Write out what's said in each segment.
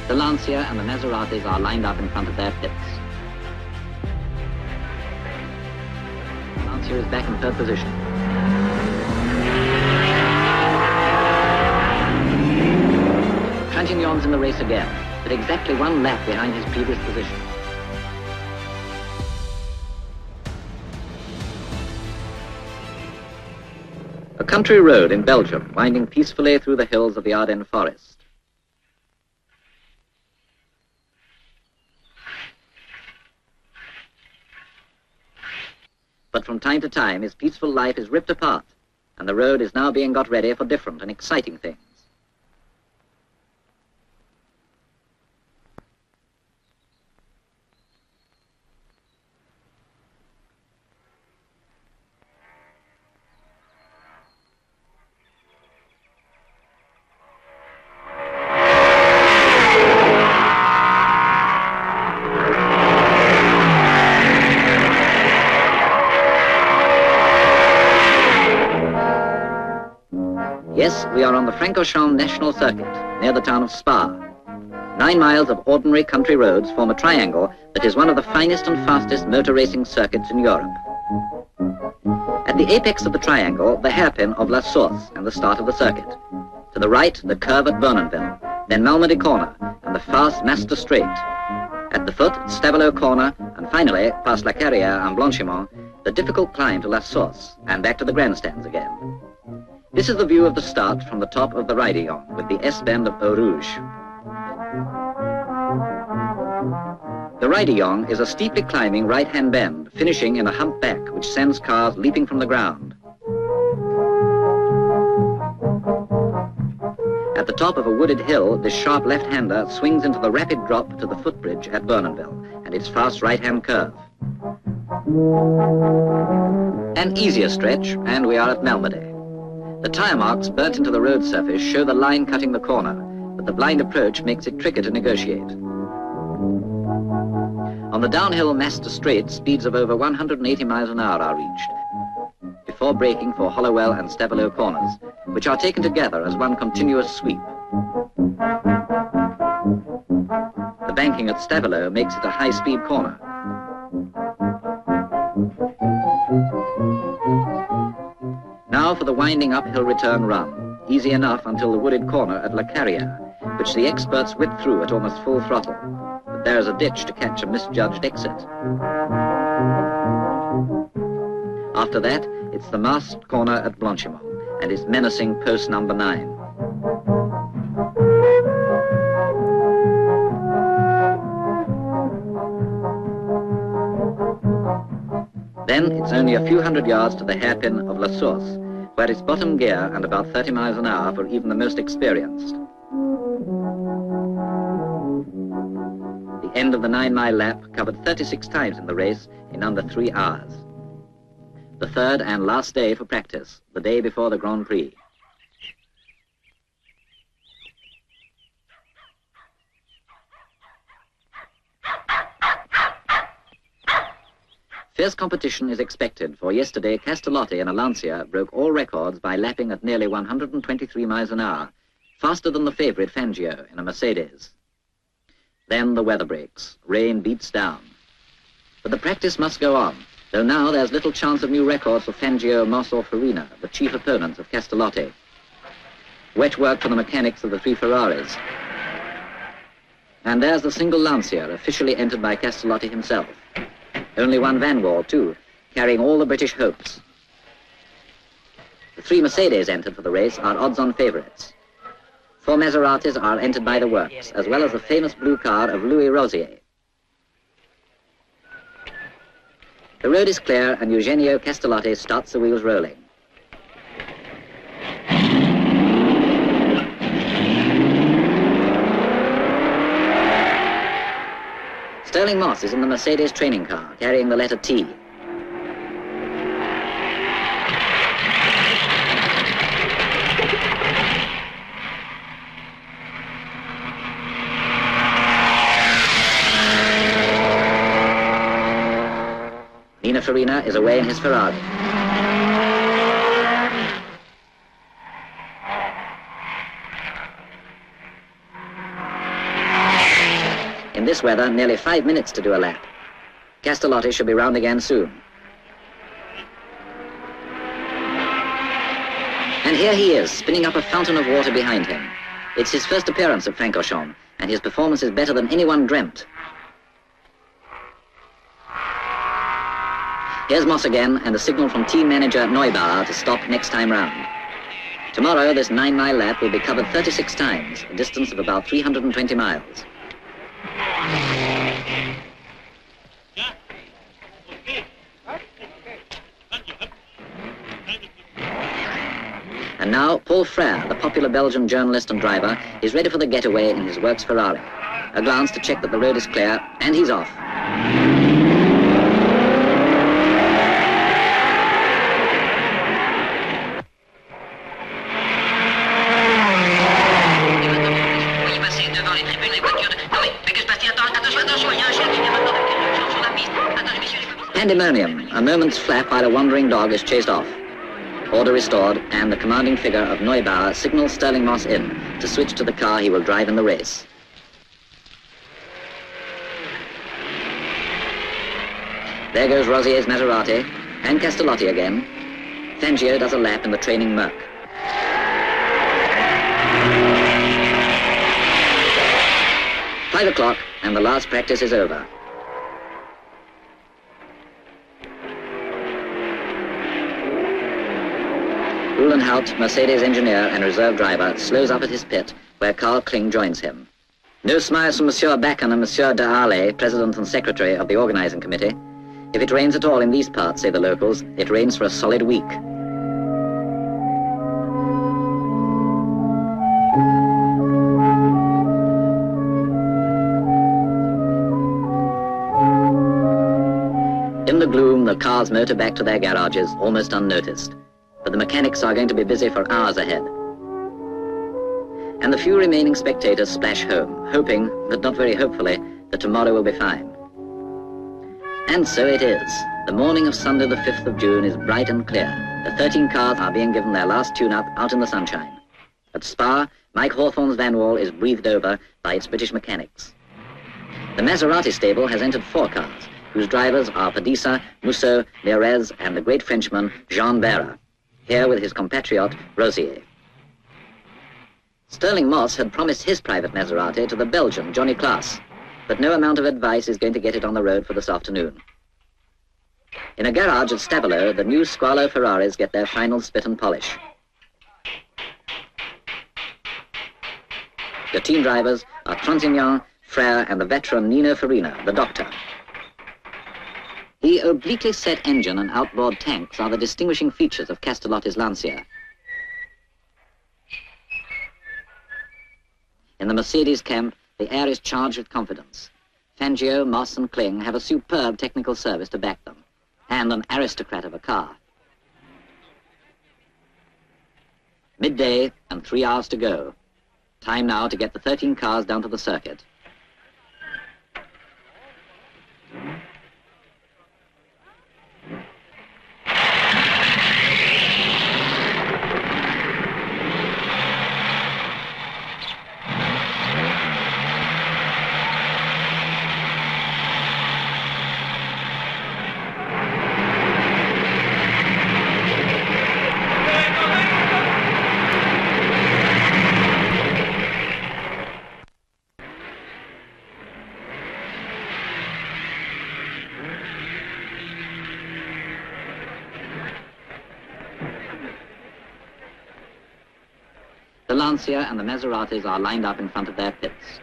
The Lancia and the Maseratis are lined up in front of their pits. Lancia is back in third position. Trantignon's in the race again, but exactly one lap behind his previous position. A country road in Belgium, winding peacefully through the hills of the Ardennes forest. But from time to time, his peaceful life is ripped apart, and the road is now being got ready for different and exciting things. Yes, we are on the Francorchamps National Circuit, near the town of Spa. 9 miles of ordinary country roads form a triangle that is one of the finest and fastest motor racing circuits in Europe. At the apex of the triangle, the hairpin of La Source and the start of the circuit. To the right, the curve at Bournonville, then Malmedy Corner and the fast Master Straight. At the foot, Stavelot Corner, and finally, past La Carrière and Blanchiment, the difficult climb to La Source and back to the grandstands again. This is the view of the start from the top of the Raidillon with the S-bend of Eau Rouge. The Raidillon is a steeply climbing right-hand bend, finishing in a hump back which sends cars leaping from the ground. At the top of a wooded hill, this sharp left-hander swings into the rapid drop to the footbridge at Bournonville and its fast right-hand curve. An easier stretch, and we are at Malmedy. The tyre marks burnt into the road surface show the line cutting the corner, but the blind approach makes it tricky to negotiate. On the downhill Master Straight, speeds of over 180 miles an hour are reached, before braking for Hollowell and Stavelot corners, which are taken together as one continuous sweep. The banking at Stavelot makes it a high-speed corner. Now for the winding uphill return run, easy enough until the wooded corner at La Carrière, which the experts whip through at almost full throttle. But there is a ditch to catch a misjudged exit. After that, it's the masked corner at Blanchiment and its menacing post number 9. Then it's only a few hundred yards to the hairpin of La Source, where it's bottom gear and about 30 miles an hour for even the most experienced. The end of the 9-mile lap covered 36 times in the race in under 3 hours. The third and last day for practice, the day before the Grand Prix. Fierce competition is expected, for yesterday Castellotti in a Lancia broke all records by lapping at nearly 123 miles an hour, faster than the favourite Fangio in a Mercedes. Then the weather breaks, rain beats down. But the practice must go on, though now there's little chance of new records for Fangio, Moss or Farina, the chief opponents of Castellotti. Wet work for the mechanics of the 3 Ferraris. And there's the single Lancia, officially entered by Castellotti himself. Only one Van Wall, too, carrying all the British hopes. The 3 Mercedes entered for the race are odds-on favourites. 4 Maseratis are entered by the works, as well as the famous blue car of Louis Rosier. The road is clear and Eugenio Castellotti starts the wheels rolling. Sterling Moss is in the Mercedes training car, carrying the letter T. Nino Farina is away in his Ferrari. this weather, nearly 5 minutes to do a lap. Castellotti should be round again soon. And here he is, spinning up a fountain of water behind him. It's his first appearance at Francorchamps, and his performance is better than anyone dreamt. Here's Moss again, and a signal from team manager Neubauer to stop next time round. Tomorrow, this 9-mile lap will be covered 36 times, a distance of about 320 miles. And now, Paul Frere, the popular Belgian journalist and driver, is ready for the getaway in his works Ferrari. A glance to check that the road is clear, and he's off. Pandemonium, a moment's flap while a wandering dog is chased off. Order restored, and the commanding figure of Neubauer signals Sterling Moss in to switch to the car he will drive in the race. There goes Rosier's Maserati, and Castellotti again. Fangio does a lap in the training Merc. "5 o'clock, and the last practice is over. Uhlenhout, Mercedes engineer and reserve driver, slows up at his pit, where Karl Kling joins him. No smiles from Monsieur Backen and Monsieur de Harley, president and secretary of the organizing committee. If it rains at all in these parts, say the locals, it rains for a solid week. In the gloom, the cars motor back to their garages, almost unnoticed. But the mechanics are going to be busy for hours ahead. And the few remaining spectators splash home, hoping, but not very hopefully, that tomorrow will be fine. And so it is. The morning of Sunday the 5th of June is bright and clear. The 13 cars are being given their last tune-up out in the sunshine. At Spa, Mike Hawthorne's Van Wall is breathed over by its British mechanics. The Maserati stable has entered 4 cars, whose drivers are Padisa, Musso, Lierez, and the great Frenchman Jean Vera, here with his compatriot Rosier. Sterling Moss had promised his private Maserati to the Belgian Johnny Klaas, but no amount of advice is going to get it on the road for this afternoon. In a garage at Stavelot, the new Squalo Ferraris get their final spit and polish. The team drivers are Tronsignan, Frere, and the veteran Nino Farina, the doctor. The obliquely set engine and outboard tanks are the distinguishing features of Castellotti's Lancia. In the Mercedes camp, the air is charged with confidence. Fangio, Moss, and Kling have a superb technical service to back them, and an aristocrat of a car. Midday and 3 hours to go. Time now to get the 13 cars down to the circuit. The Lancia and the Maseratis are lined up in front of their pits.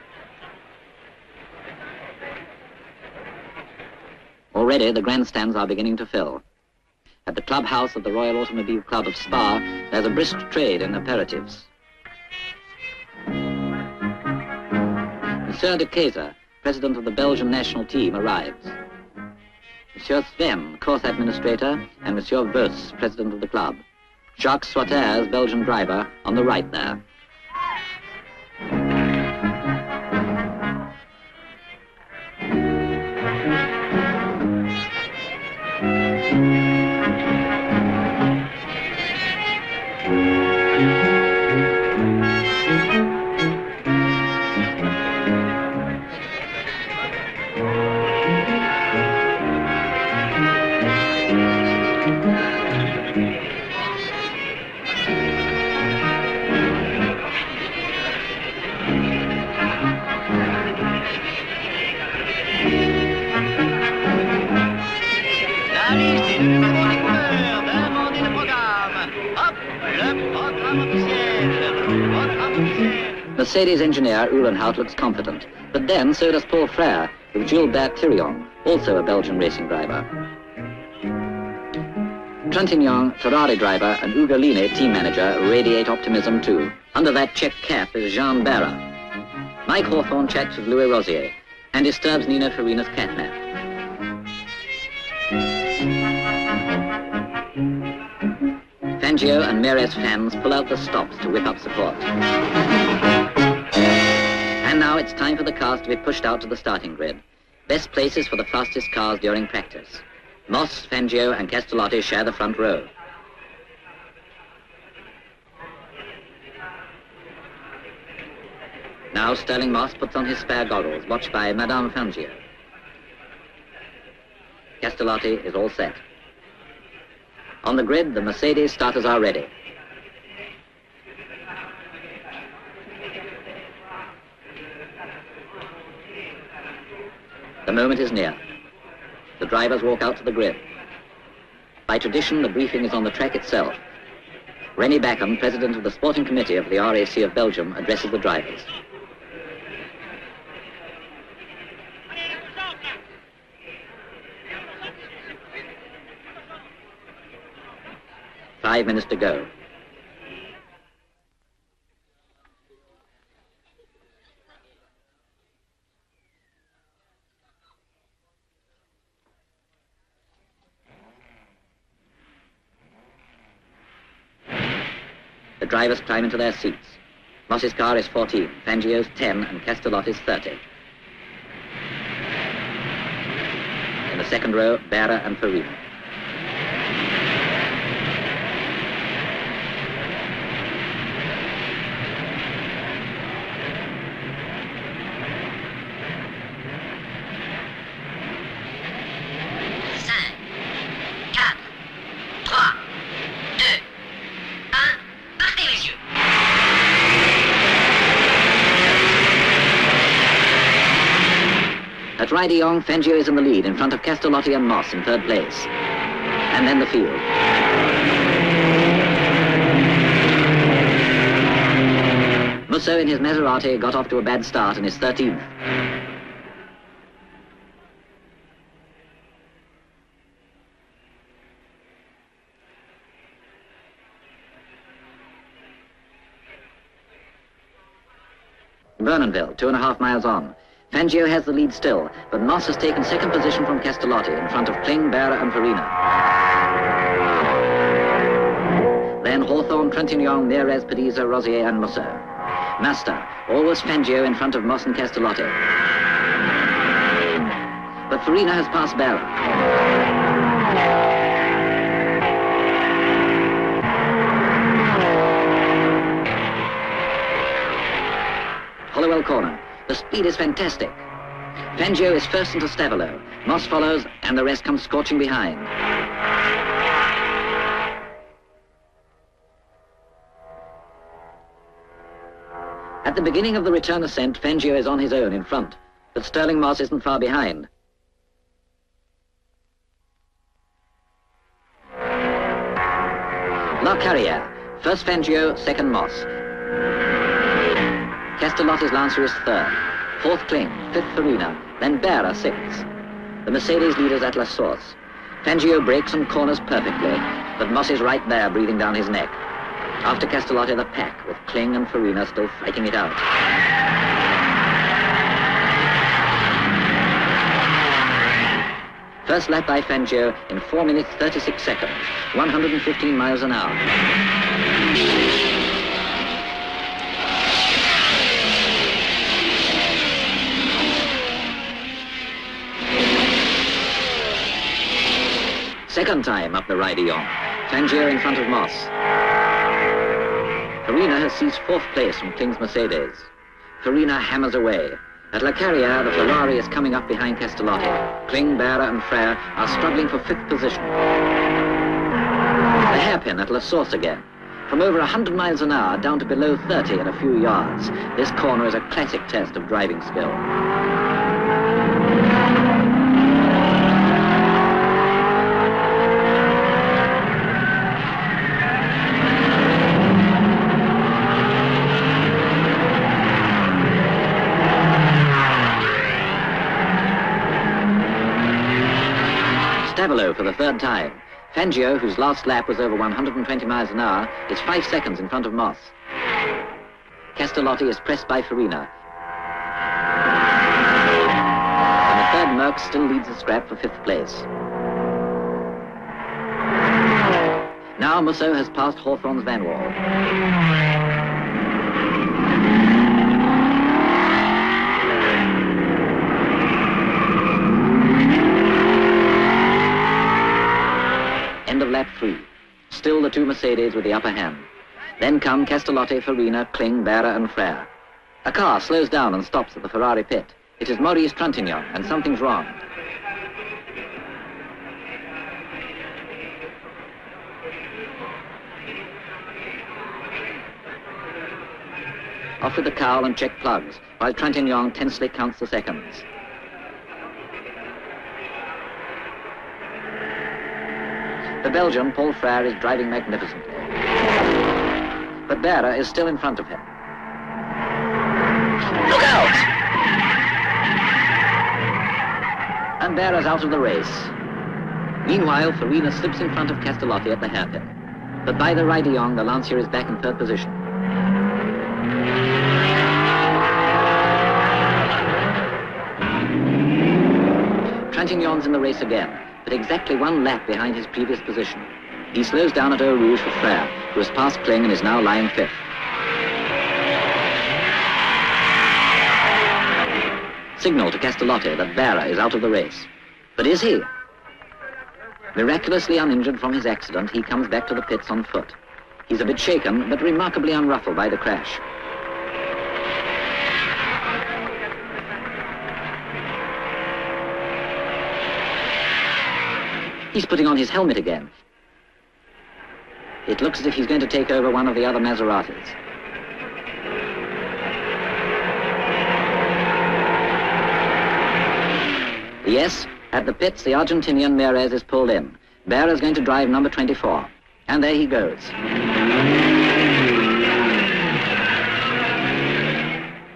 Already the grandstands are beginning to fill. At the clubhouse of the Royal Automobile Club of Spa, there's a brisk trade in aperitifs. Monsieur de Keyser, president of the Belgian national team, arrives. Monsieur Sven, course administrator, and Monsieur Vos, president of the club. Jacques Soiters, Belgian driver, on the right there. Mercedes engineer Uhlenhout looks confident, but then so does Paul Frère with Jules Bertillon, also a Belgian racing driver. Trintignant, Ferrari driver, and Ugolini, team manager, radiate optimism too. Under that check cap is Jean Barra. Mike Hawthorne chats with Louis Rosier and disturbs Nino Farina's catnap. Fangio and Meres fans pull out the stops to whip up support. And now it's time for the cars to be pushed out to the starting grid. Best places for the fastest cars during practice. Moss, Fangio and Castellotti share the front row. Now Sterling Moss puts on his spare goggles, watched by Madame Fangio. Castellotti is all set. On the grid, the Mercedes starters are ready. The moment is near. The drivers walk out to the grid. By tradition, the briefing is on the track itself. René Backham, president of the sporting committee of the RAC of Belgium, addresses the drivers. Five minutes to go. The drivers climb into their seats. Moss's car is 14, Fangio's 10, and Castellotti's 30. In the second row, Berra and Farina. At Ridey-Yong, Fangio is in the lead in front of Castellotti and Moss in third place. And then the field. Musso in his Maserati got off to a bad start and is 13th. Vernonville, 2.5 miles on. Fangio has the lead still, but Moss has taken second position from Castellotti in front of Kling, Berra and Farina. Then Hawthorne, Trintignant, Meres, Pediza, Rosier and Musso. Master, always Fangio in front of Moss and Castellotti. But Farina has passed Berra. Hollowell corner. The speed is fantastic. Fangio is first into Stavelo. Moss follows, and the rest comes scorching behind. At the beginning of the return ascent, Fangio is on his own in front, but Sterling Moss isn't far behind. La Carrière. First Fangio, second Moss. Castellotti's Lancer is third, fourth Kling, fifth Farina, then Berra sixth. The Mercedes leaders at La Source. Fangio brakes and corners perfectly, but Moss is right there breathing down his neck. After Castellotti, the pack, with Kling and Farina still fighting it out. First lap by Fangio in 4 minutes 36 seconds, 115 miles an hour. Second time up the Ridey-Yong. Fangio in front of Moss. Farina has seized fourth place from Kling's Mercedes. Farina hammers away. At La Carrière, the Ferrari is coming up behind Castellotti. Kling, Berra and Frère are struggling for fifth position. The hairpin at La Source again. From over 100 miles an hour down to below 30 in a few yards. This corner is a classic test of driving skill. Tavolo for the third time. Fangio, whose last lap was over 120 miles an hour, is 5 seconds in front of Moss. Castellotti is pressed by Farina. And the third Merck still leads the scrap for 5th place. Now Musso has passed Hawthorne's Van Wall. End of lap 3. Still the two Mercedes with the upper hand. Then come Castellotti, Farina, Kling, Berra and Frère. A car slows down and stops at the Ferrari pit. It is Maurice Trintignant, and something's wrong. Off with the cowl and check plugs, while Trintignant tensely counts the seconds. The Belgian, Paul Frère, is driving magnificently. But Berra is still in front of him. Look out! And Berra's out of the race. Meanwhile, Farina slips in front of Castellotti at the hairpin. But by the Raidillon, the Lancia is back in 3rd position. Trintignant's in the race again, but exactly 1 lap behind his previous position. He slows down at Eau Rouge for Frère, who has passed Kling and is now lying 5th. Signal to Castellotti that Berra is out of the race. But is he? Miraculously uninjured from his accident, he comes back to the pits on foot. He's a bit shaken, but remarkably unruffled by the crash. He's putting on his helmet again. It looks as if he's going to take over one of the other Maseratis. Yes, at the pits, the Argentinian Mieres is pulled in. Berra is going to drive number 24. And there he goes.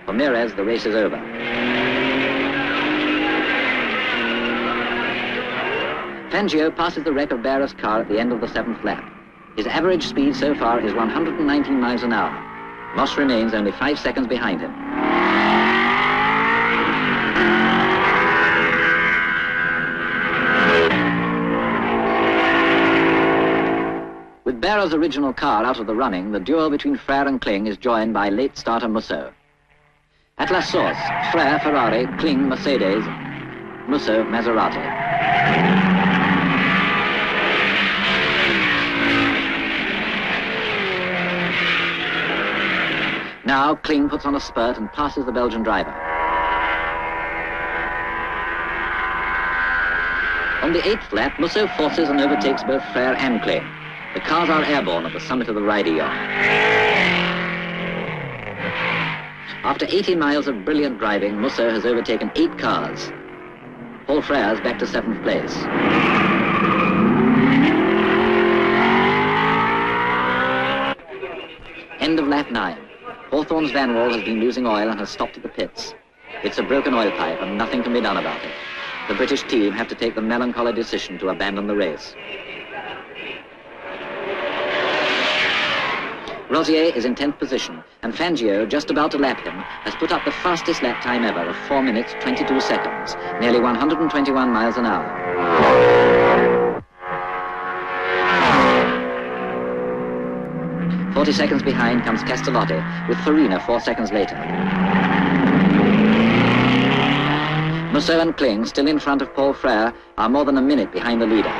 For Mieres, the race is over. Fangio passes the wreck of Berra's car at the end of the 7th lap. His average speed so far is 119 miles an hour. Moss remains only 5 seconds behind him. With Berra's original car out of the running, the duel between Frère and Kling is joined by late starter Musso. At La Source, Frère, Ferrari, Kling, Mercedes, Musso, Maserati. Now Kling puts on a spurt and passes the Belgian driver. On the 8th lap, Musso forces and overtakes both Frère and Kling. The cars are airborne at the summit of the Raidillon. After 80 miles of brilliant driving, Musso has overtaken 8 cars. Paul Frère's back to 7th place. End of lap 9. Hawthorne's Van Wall has been losing oil and has stopped at the pits. It's a broken oil pipe and nothing can be done about it. The British team have to take the melancholy decision to abandon the race. Rosier is in 10th position, and Fangio, just about to lap him, has put up the fastest lap time ever of 4 minutes, 22 seconds, nearly 121 miles an hour. 40 seconds behind comes Castellotti, with Farina 4 seconds later. Musso and Kling, still in front of Paul Frère, are more than a minute behind the leader.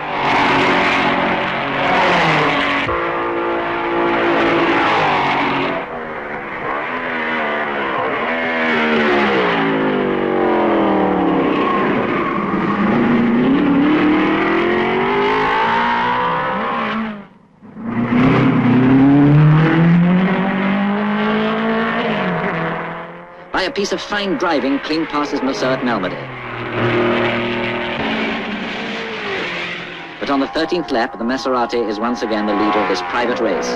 By a piece of fine driving, Kling passes Musso at Malmedy. But on the 13th lap, the Maserati is once again the leader of this private race.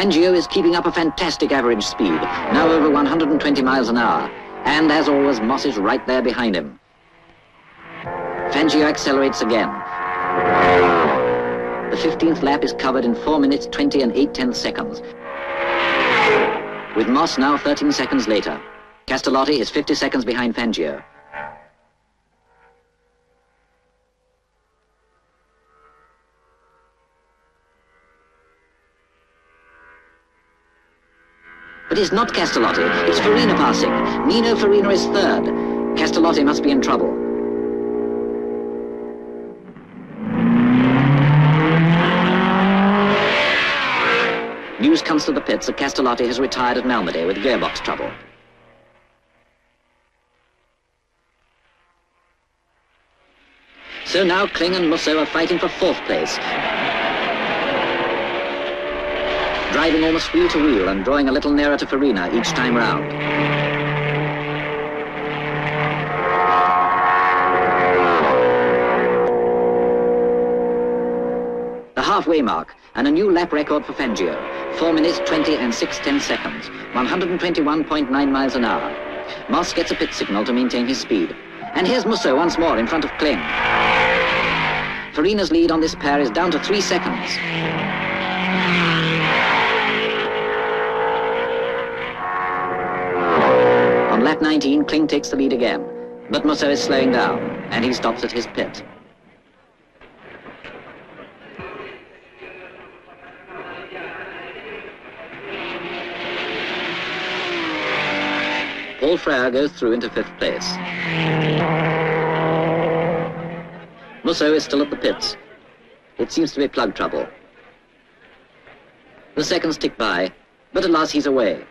Fangio is keeping up a fantastic average speed, now over 120 miles an hour. And as always, Moss is right there behind him. Fangio accelerates again. The 15th lap is covered in 4 minutes 20 and 8/10 seconds. With Moss now 13 seconds later. Castellotti is 50 seconds behind Fangio. But it's not Castellotti, it's Farina passing. Nino Farina is third. Castellotti must be in trouble. News comes to the pits that Castellotti has retired at Malmedy with gearbox trouble. So now Kling and Musso are fighting for fourth place. Driving almost wheel to wheel and drawing a little nearer to Farina each time round. The halfway mark and a new lap record for Fangio. 4 minutes 20 and 6/10 seconds, 121.9 miles an hour. Moss gets a pit signal to maintain his speed. And here's Musso once more in front of Kling. Farina's lead on this pair is down to 3 seconds. On lap 19, Kling takes the lead again, but Musso is slowing down, and he stops at his pit. Paul Frere goes through into 5th place. Musso is still at the pits. It seems to be plug trouble. The seconds tick by, but at last he's away.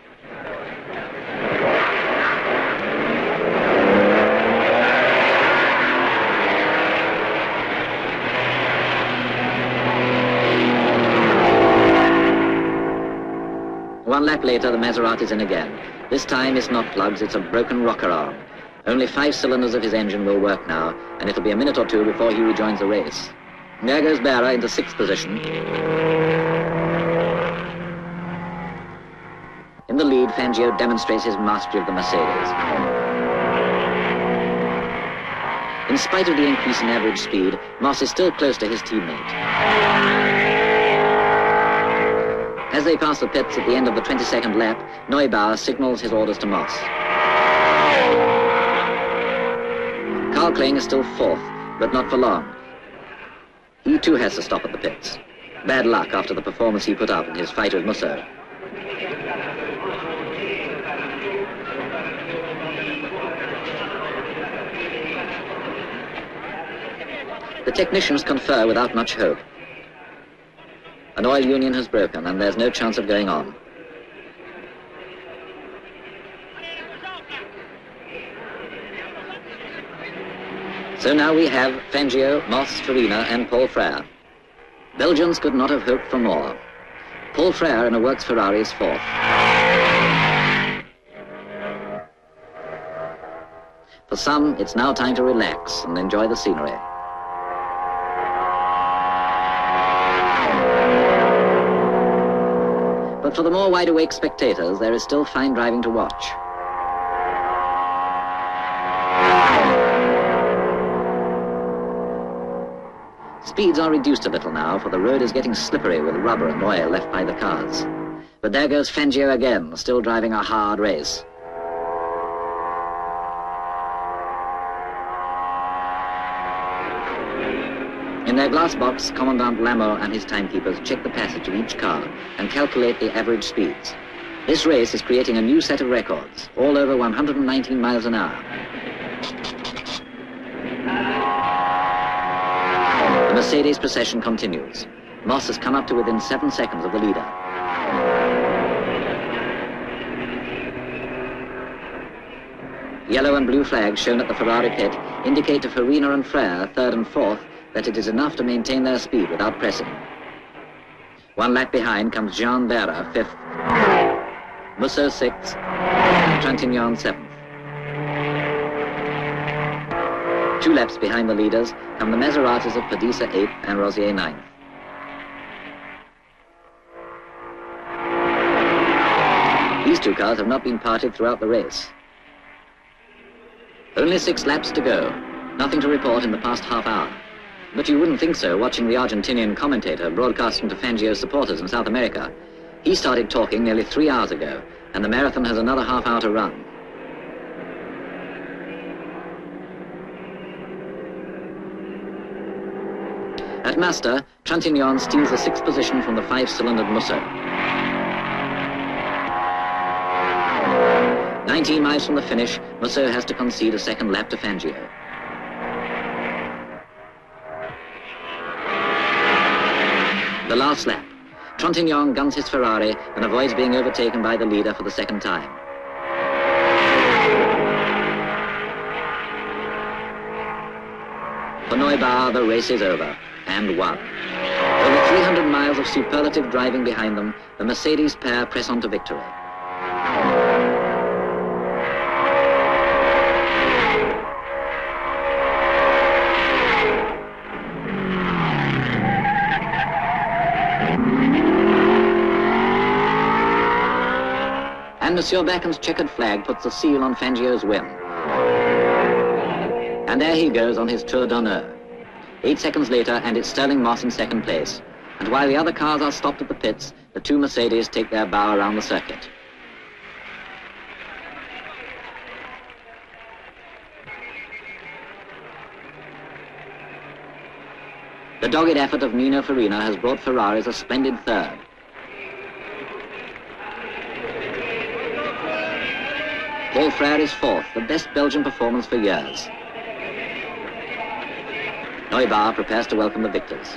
One lap later, the Maserati's in again. This time it's not plugs, it's a broken rocker arm. Only 5 cylinders of his engine will work now, and it'll be a minute or two before he rejoins the race. There goes Berra into 6th position. In the lead, Fangio demonstrates his mastery of the Mercedes. In spite of the increase in average speed, Moss is still close to his teammate. As they pass the pits at the end of the 22nd lap, Neubauer signals his orders to Moss. Carl Kling is still 4th, but not for long. He too has to stop at the pits. Bad luck after the performance he put up in his fight with Musso. The technicians confer without much hope. An oil union has broken and there's no chance of going on. So now we have Fangio, Moss, Farina and Paul Frere. Belgians could not have hoped for more. Paul Frere in a works Ferrari is 4th. For some, it's now time to relax and enjoy the scenery. But for the more wide-awake spectators, there is still fine driving to watch. Speeds are reduced a little now, for the road is getting slippery with rubber and oil left by the cars. But there goes Fangio again, still driving a hard race. In their glass box, Commandant Lameau and his timekeepers check the passage of each car and calculate the average speeds. This race is creating a new set of records, all over 119 miles an hour. The Mercedes procession continues. Moss has come up to within 7 seconds of the leader. Yellow and blue flags shown at the Ferrari pit indicate to Farina and Frere, 3rd and 4th, that it is enough to maintain their speed without pressing. 1 lap behind comes Jean Berra, 5th, Musso 6th, Trintignant 7th. 2 laps behind the leaders come the Maseratis of Padisa 8th and Rosier 9th. These two cars have not been parted throughout the race. Only 6 laps to go. Nothing to report in the past half hour. But you wouldn't think so watching the Argentinian commentator broadcasting to Fangio's supporters in South America. He started talking nearly 3 hours ago, and the marathon has another half hour to run. At Master, Trintignant steals the 6th position from the 5-cylindered Musso. 19 miles from the finish, Musso has to concede a second lap to Fangio. The last lap. Trintignant guns his Ferrari and avoids being overtaken by the leader for the second time. For Neubauer, the race is over, and won. Over 300 miles of superlative driving behind them, the Mercedes pair press on to victory. And Monsieur Backen's checkered flag puts the seal on Fangio's win. And there he goes on his tour d'honneur. 8 seconds later, and it's Sterling Moss in second place. And while the other cars are stopped at the pits, the 2 Mercedes take their bow around the circuit. The dogged effort of Nino Farina has brought Ferraris a splendid third. Paul Frère is 4th, the best Belgian performance for years. Neubauer prepares to welcome the victors.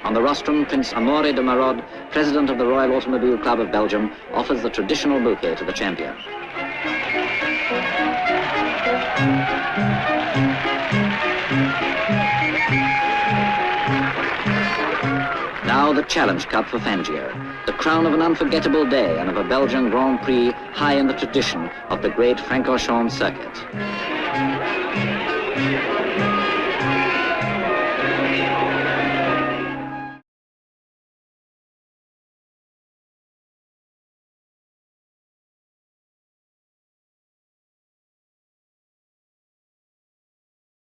On the rostrum, Prince Amaury de Marod, president of the Royal Automobile Club of Belgium, offers the traditional bouquet to the champion. Now the Challenge Cup for Fangio, the crown of an unforgettable day and of a Belgian Grand Prix high in the tradition of the great Francorchamps circuit.